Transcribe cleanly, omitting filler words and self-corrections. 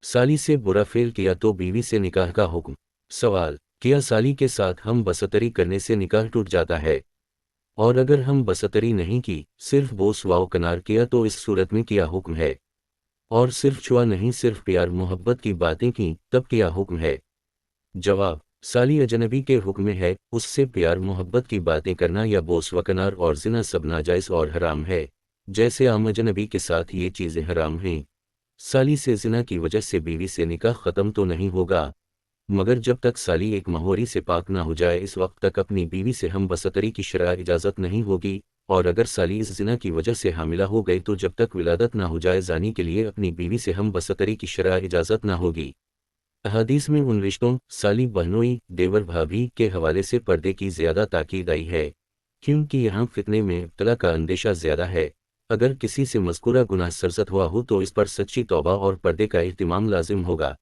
साली से बुरा फेल किया तो बीवी से निकाह का हुक्म। सवाल: क्या साली के साथ हम बसतरी करने से निकाह टूट जाता है? और अगर हम बसतरी नहीं की, सिर्फ बोस वाव कनार किया तो इस सूरत में क्या हुक्म है? और सिर्फ छुआ नहीं, सिर्फ प्यार मोहब्बत की बातें की, तब क्या हुक्म है? जवाब: साली अजनबी के हुक्म में है, उससे प्यार मोहब्बत की बातें करना या बोस वकनार और जिना सब नाजायज़ और हराम है। जैसे आम अजनबी के साथ ये चीज़ें हराम हैं। साली से जिना की वजह से बीवी से निकाह ख़त्म तो नहीं होगा, मगर जब तक साली एक माहौरी से पाक ना हो जाए इस वक्त तक अपनी बीवी से हम बसतरी की शरअ इजाज़त नहीं होगी। और अगर साली इस जिना की वजह से हामिला हो गई तो जब तक विलादत ना हो जाए जानी के लिए अपनी बीवी से हम बसतरी की शरअ इजाज़त ना होगी। अहादीस में उन रिश्तों साली बहनोई देवर भाभी के हवाले से पर्दे की ज़्यादा ताकीद आई है, क्योंकि यहाँ फितने में इब्तला का अंदेशा ज़्यादा है। अगर किसी से मज़कूरा गुनाह सरज़द हुआ हो तो इस पर सच्ची तौबा और पर्दे का एहतिमाम लाजिम होगा।